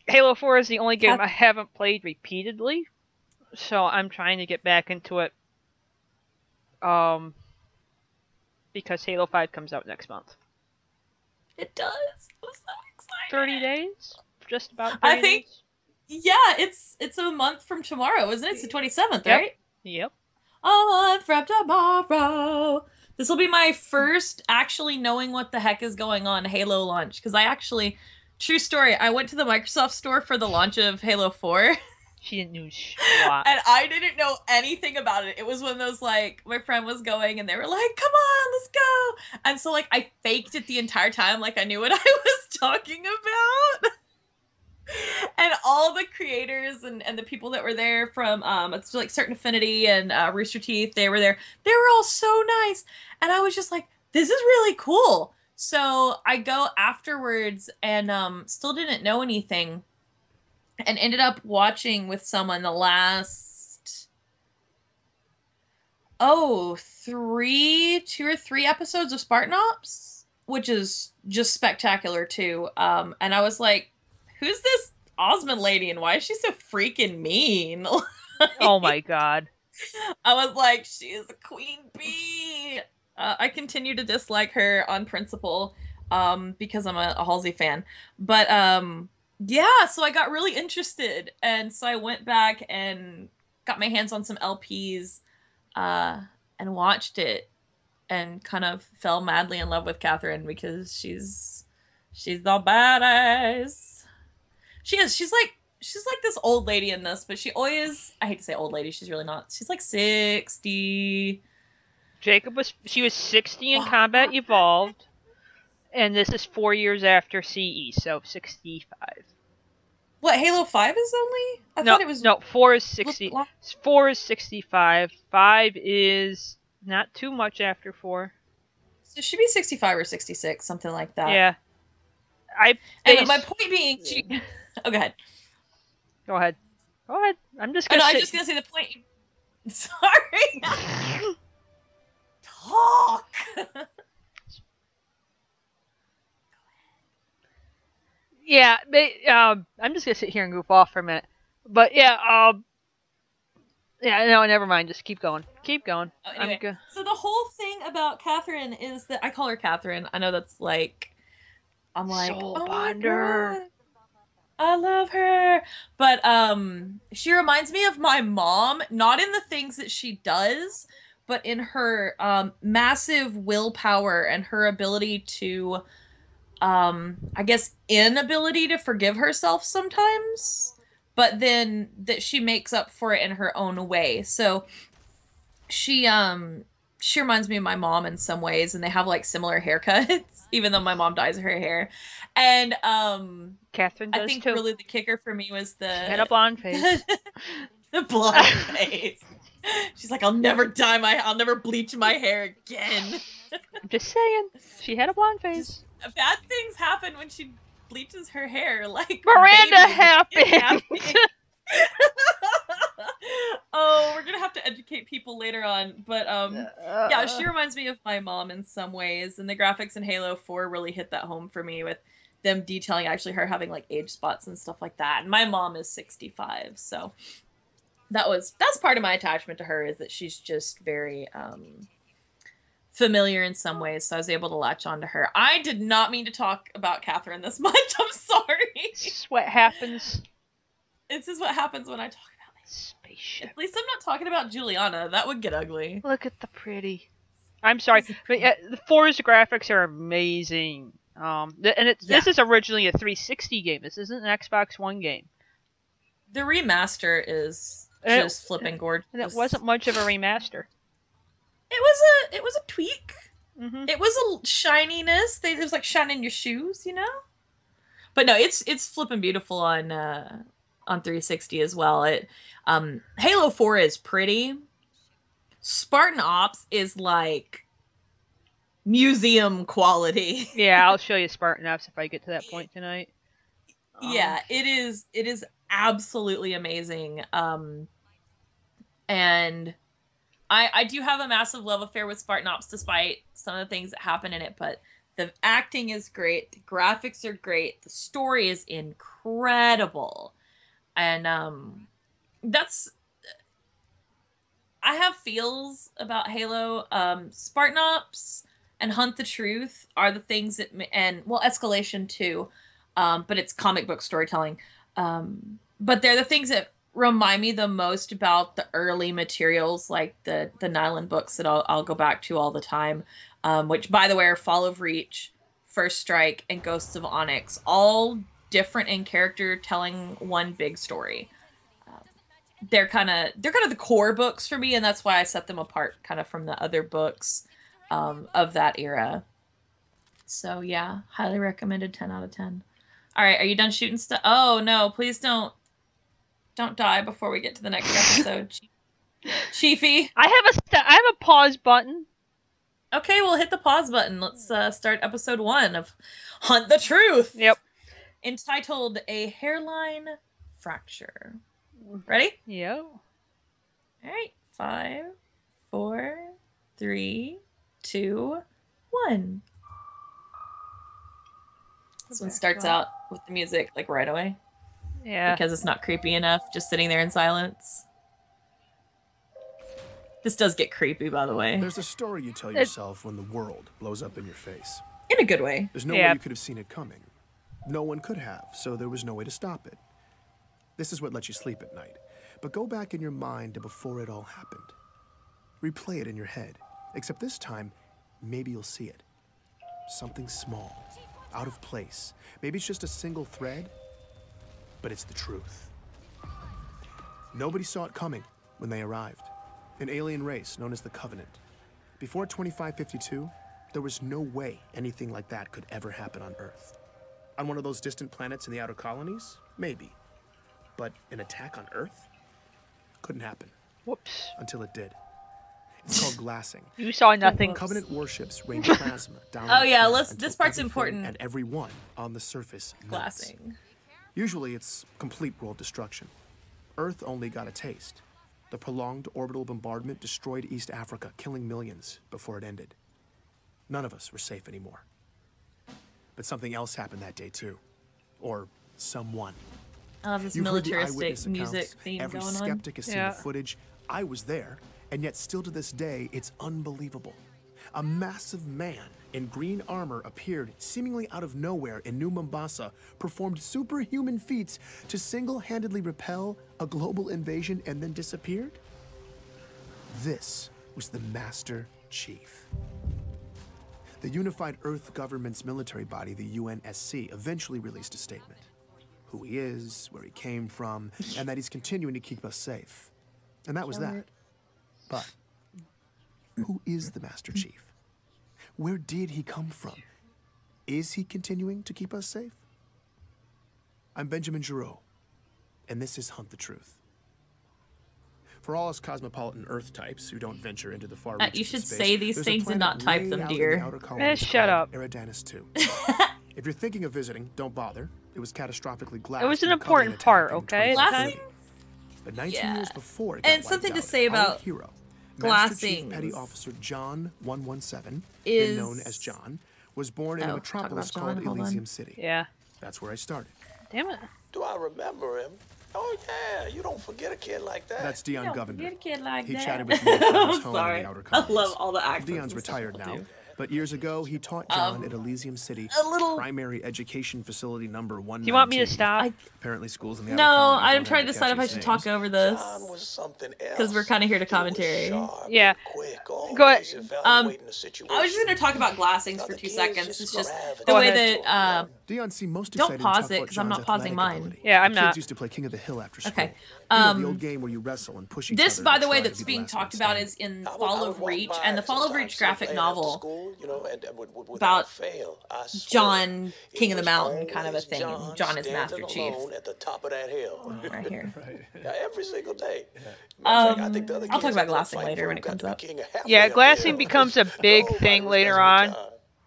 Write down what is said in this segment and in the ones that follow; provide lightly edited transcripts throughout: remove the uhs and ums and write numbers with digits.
Halo 4 is the only game Kath- I haven't played repeatedly, so I'm trying to get back into it. Um, because Halo 5 comes out next month. It does. I'm so 30 excited. days? Just about I 30 think, days? yeah, it's a month from tomorrow, isn't it? It's the 27th, Yep. right? Yep. A month from tomorrow. This will be my first actually knowing what the heck is going on Halo launch. Because I actually, true story, I went to the Microsoft store for the launch of Halo 4. She didn't know squat. And I didn't know anything about it. It was when those like my friend was going and they were like, "Come on, let's go." And so like I faked it the entire time like I knew what I was talking about. And all the creators and the people that were there from it's like Certain Affinity and Rooster Teeth, they were there. They were all so nice. And I was just like, this is really cool. So I go afterwards and still didn't know anything and ended up watching with someone the last two or three episodes of Spartan Ops, which is just spectacular too. And I was like, who's this Osmond lady and why is she so freaking mean? Oh my god. I was like, she is a queen bee. I continue to dislike her on principle because I'm a Halsey fan. But yeah, so I got really interested. And so I went back and got my hands on some LPs uh, and watched it and kind of fell madly in love with Catherine because she's the badass. She is. She's like this old lady in this, but she always, I hate to say old lady, she's really not. She's like 60. She was 60 in Combat Evolved, and this is 4 years after CE, so 65. What, Halo 5 is only? I No, thought it was no, 4 is 60. 4 is 65. 5 is not too much after 4. So it should be 65 or 66, something like that. Yeah. And my point being, she oh, go ahead. Go ahead. Go ahead. I'm just Oh, gonna no, I'm say just gonna say the point. Sorry. Talk. yeah, I'm just gonna sit here and goof off for a minute. But yeah, yeah, no, never mind. Just keep going. Keep going. Oh, anyway, so the whole thing about Catherine is that I call her Catherine. I know that's like, I'm like, Soul oh Bonder. my god, I love her. But she reminds me of my mom, not in the things that she does, but in her massive willpower and her ability to I guess inability to forgive herself sometimes, but then that she makes up for it in her own way. So she reminds me of my mom in some ways, and they have like similar haircuts, even though my mom dyes her hair. And Catherine does I think too. really the kicker for me was She had a blonde face. the blonde face. She's like, I'll never bleach my hair again. I'm just saying, she had a blonde face. Bad things happen when she bleaches her hair, like Miranda happened. Oh, we're gonna have to educate people later on, but yeah, she reminds me of my mom in some ways, and the graphics in Halo 4 really hit that home for me with them detailing actually her having like age spots and stuff like that. And my mom is 65, so that's part of my attachment to her, is that she's just very familiar in some ways, so I was able to latch on to her. I did not mean to talk about Catherine this much. I'm sorry. This is what happens. This is what happens when I talk about my spaceship. At least I'm not talking about Juliana. That would get ugly. Look at the pretty. I'm sorry, but the 4's graphics are amazing. This is originally a 360 game. This isn't an Xbox One game. The remaster is just flipping gorgeous. And it wasn't much of a remaster. It was a tweak. Mm-hmm. It was a shininess. It was like shining your shoes, you know. But no, it's flipping beautiful on 360 as well. Halo 4 is pretty. Spartan Ops is like museum quality. Yeah, I'll show you Spartan Ops if I get to that point tonight. Yeah, it is absolutely amazing. And I do have a massive love affair with Spartan Ops, despite some of the things that happen in it, but The acting is great. The graphics are great. The story is incredible. And that's I have feels about Halo. Spartan Ops and Hunt the Truth are the things that, and well, Escalation too, but it's comic book storytelling. But they're the things that remind me the most about the early materials, like the Nylon books that I'll go back to all the time. Which, by the way, are Fall of Reach, First Strike, and Ghosts of Onyx, all different in character, telling one big story. They're kind of the core books for me, and that's why I set them apart kind of from the other books of that era. So yeah, highly recommended. 10 out of 10. All right, are you done shooting stuff? Oh no, please don't die before we get to the next episode. Chiefy, I have a pause button. Okay, we'll hit the pause button. Let's start episode 1 of Hunt the Truth. Yep. Entitled A Hairline Fracture. Ready? Yep. All right. 5, 4, 3, 2, 1. This one starts out with the music like right away. Yeah. Because it's not creepy enough, just sitting there in silence. This does get creepy, by the way. There's a story you tell yourself when the world blows up in your face. In a good way. There's no way you could have seen it coming. No one could have, so there was no way to stop it. This is what lets you sleep at night. But go back in your mind to before it all happened. Replay it in your head. Except this time, maybe you'll see it. Something small, out of place. Maybe it's just a single thread, but it's the truth. Nobody saw it coming when they arrived. An alien race known as the Covenant. Before 2552, there was no way anything like that could ever happen on Earth. On one of those distant planets in the outer colonies? Maybe. But an attack on Earth? Couldn't happen. Whoops. Until it did. It's called glassing. You saw nothing. Covenant warships rain plasma down. Oh yeah, this part's important. And everyone on the surface melts. Glassing. Usually it's complete world destruction. Earth only got a taste. The prolonged orbital bombardment destroyed East Africa, killing millions before it ended. None of us were safe anymore. But something else happened that day too. Or someone. I love this militaristic music theme going on. Every skeptic has seen the footage. I was there, and yet still to this day, it's unbelievable. A massive man in green armor appeared seemingly out of nowhere in New Mombasa, performed superhuman feats to single-handedly repel a global invasion, and then disappeared? This was the Master Chief. The Unified Earth Government's military body, the UNSC, eventually released a statement. Who he is, where he came from, and that he's continuing to keep us safe. And that was that. But who is the Master Chief? Where did he come from? Is he continuing to keep us safe? I'm Benjamin Giroux, and this is Hunt the Truth. For all us cosmopolitan Earth types who don't venture into the far reaches you should of space, say these things and not type them, dear. Shut up. Eridanus 2. If you're thinking of visiting, don't bother. It was catastrophically glassed. It was an important part, okay? But 19 years before it and something to say about hero, glassing. Petty Officer John 117, is known as John, was born in a metropolis called Elysium City. Yeah. That's where I started. Damn it. Do I remember him? Oh yeah, you don't forget a kid like that. That's Dion Govender. Forget a kid like he that. chatted with me from his home in the outer colonies. I love all the accents. Dion's retired now. But years ago, he taught John at Elysium City, primary education facility number 119. Do you want me to stop? Apparently schools in the No, I'm trying to decide if I should talk over this. Because we're kind of here to commentary. Yeah. Go ahead. I was just going to talk about glassings for 2 seconds. It's just the way that... Dion seemed most don't pause it, because I'm not pausing mine. Ability. Yeah, I'm the not. Kids used to play King of the Hill after school. Okay. You know, the old game where you wrestle and push each this, other by the way, try to that's be the being last talked one about standing. is in Fall of Reach, and the Fall of Reach graphic novel about John, King of the Mountain, kind of a thing. And John is Master Chief. At the top of that hill. Right here. Yeah, every single day. I'll talk about glassing later when it comes up. Yeah, glassing becomes a big thing later on.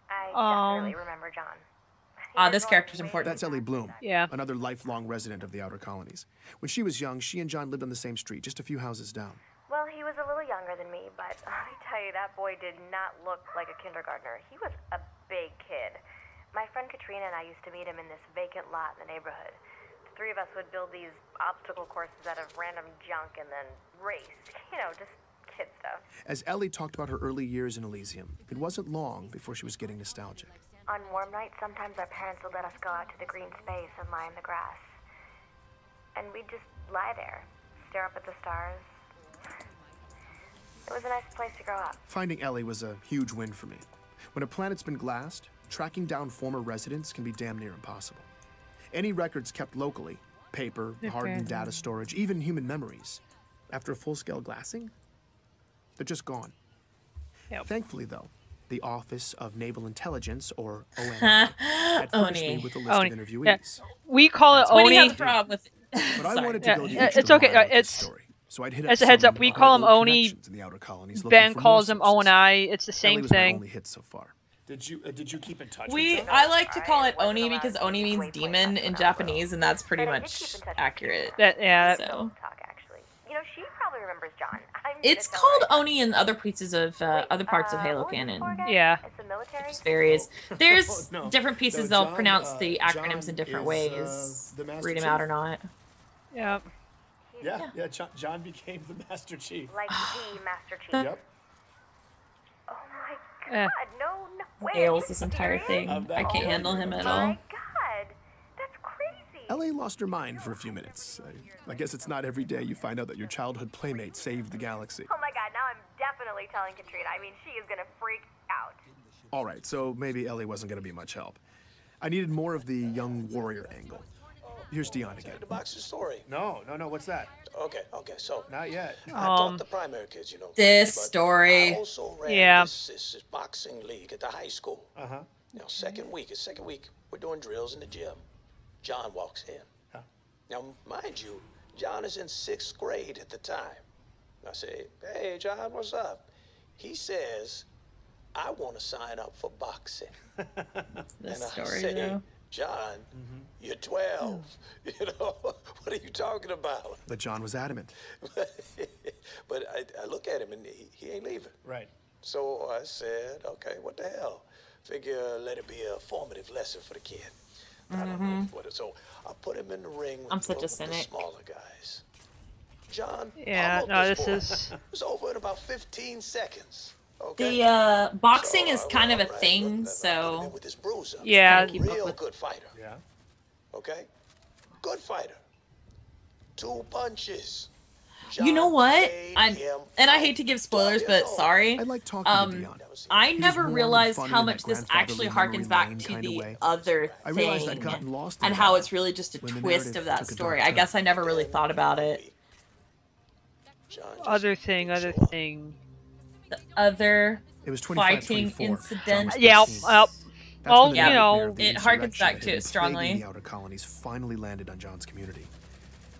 I definitely remember John. This character's important. That's Ellie Bloom, Yeah. another lifelong resident of the outer colonies. When she was young, she and John lived on the same street, just a few houses down. Well, he was a little younger than me, but I tell you, that boy did not look like a kindergartner. He was a big kid. My friend Katrina and I used to meet him in this vacant lot in the neighborhood. The three of us would build these obstacle courses out of random junk and then race. You know, just kid stuff. As Ellie talked about her early years in Elysium, it wasn't long before she was getting nostalgic. On warm nights, sometimes our parents would let us go out to the green space and lie in the grass. And we'd just lie there, stare up at the stars. It was a nice place to grow up. Finding Ellie was a huge win for me. When a planet's been glassed, tracking down former residents can be damn near impossible. Any records kept locally, paper, hardened data storage, even human memories, after a full-scale glassing, they're just gone. Yep. Thankfully, though, the Office of Naval Intelligence, or ONI, had furnished me with a list of interviewees. Yeah. We call it When he Oni. has a problem with But I wanted to go the extra It's okay. mile with this It's story. So I'd hit as a heads up. We call him Oni. Ben calls him Oni. ONI. It's the same thing. Only hit so far. Did you keep in touch with them? I like to call it Oni because Oni means demon in Japanese, and that's pretty much accurate. Yeah. So. You know, she probably remembers John. It's called Oni in other pieces of other parts of Halo canon. Yeah. It's the military. Just varies. There's No. different pieces No, they'll pronounce the John acronyms in different is, ways. the Master Read them Chief. out or not. Yep. Yeah. John became the Master Chief. Like the Master Chief. Yep. Oh my god, no way. Nails this entire thing. I can't handle him at all. My god, that's crazy. Ellie lost her mind for a few minutes. I guess it's not every day you find out that your childhood playmate saved the galaxy. Oh my god, now I'm definitely telling Katrina. I mean, she is gonna freak out. All right, so maybe Ellie wasn't going to be much help. I needed more of the young warrior angle. Here's Dion again. The boxing story. No, what's that? Okay, so Not yet. I taught the primary kids, you know. This but story. I also ran Yeah. this boxing league at the high school. Uh-huh. You know, second week, we're doing drills in the gym. John walks in. Huh. Now, mind you, John is in 6th grade at the time. I say, hey, John, what's up? He says, I want to sign up for boxing. This And I story, say, though. John, you're 12. You know, what are you talking about? But John was adamant. But I look at him and he ain't leaving. Right. So I said, okay, what the hell? Figure let it be a formative lesson for the kid. I don't know what it, so I put him in the ring with, I'm such a with the cynic. smaller guys. John, Yeah. pummeled No, this this boy. is. It was over in about 15 seconds. Okay. The boxing So is I kind of went, a all right, thing, look, I put him so in with his bruiser. Yeah. keep up Real with- good fighter. Yeah. Okay? Good fighter. 2 punches. you know John what? laid I him hate to give spoilers, 12 but years old. sorry. I like talking to Dion. I He was never warm and realized funny how in that much this grandfatherly actually memory harkens back lane to kinda the way. other I realized I'd thing, gotten lost in and it how all. it's really just a When the twist narrative of that took a story. dark I guess turn. I never really thought about it. John just Other didn't show up. thing. The other It was 25, fighting 24. incident. John was Yeah. 13. Well, That's when the you nightmare know, of the it harkens insurrection back that to had it been strongly. plaguing the outer colonies finally landed on John's community.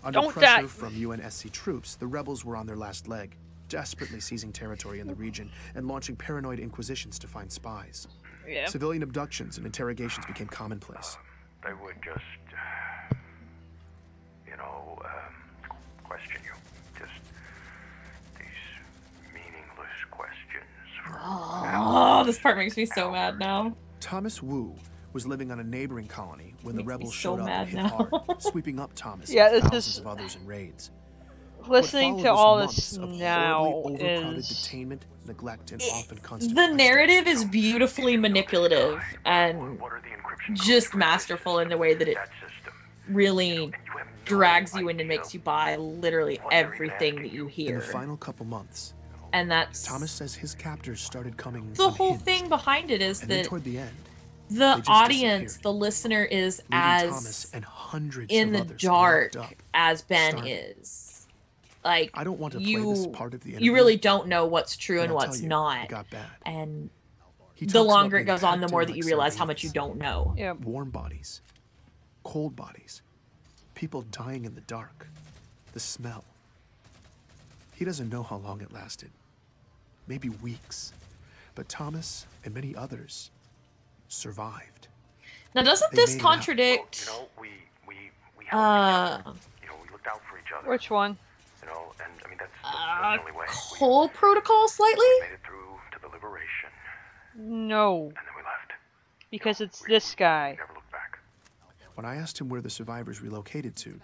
Under Don't pressure die. from UNSC troops, the rebels were on their last leg, desperately seizing territory in the region and launching paranoid inquisitions to find spies. Yeah. Civilian abductions and interrogations became commonplace. They would just, question you. Just these meaningless questions. Oh, this part makes me so mad now. Thomas Wu was living on a neighboring colony when the Makes me rebels so showed up mad and hit now. hard, sweeping up Thomas Yeah, and this thousands is- of others in raids. Listening What to followed all was this months of now horribly overcrowded is. detainment, neglect, and often constant The questioning. narrative is beautifully manipulative and What are the encryption just codes for masterful in the way that it that system? really And you have no drags you in and idea makes you buy literally everything that you In hear. the final couple months, And that's Thomas says his captors started coming the whole unhinged, thing behind it is and then that toward the end, the just audience, disappeared, the listener, is leaving Thomas as and hundreds in of the others dark locked up. as Ben starving. is. Like, I don't want to play this you, part of the you interview, really don't know what's true but and I'll what's tell you, not. It got bad. And He the talks about longer it being goes on, the packed more in that like you realize how much you sardines. don't know. Yeah. Warm bodies, cold bodies, people dying in the dark, the smell. He doesn't know how long it lasted. Maybe weeks. But Thomas and many others survived. Now, doesn't They this made it out. contradict We helped each other. uh, We looked out for each other. Which one? And I mean, that's the only way. Cole Protocol slightly? We made it through to the liberation, No. and then we left. because it's this guy. Never look back. When I asked him where the survivors relocated to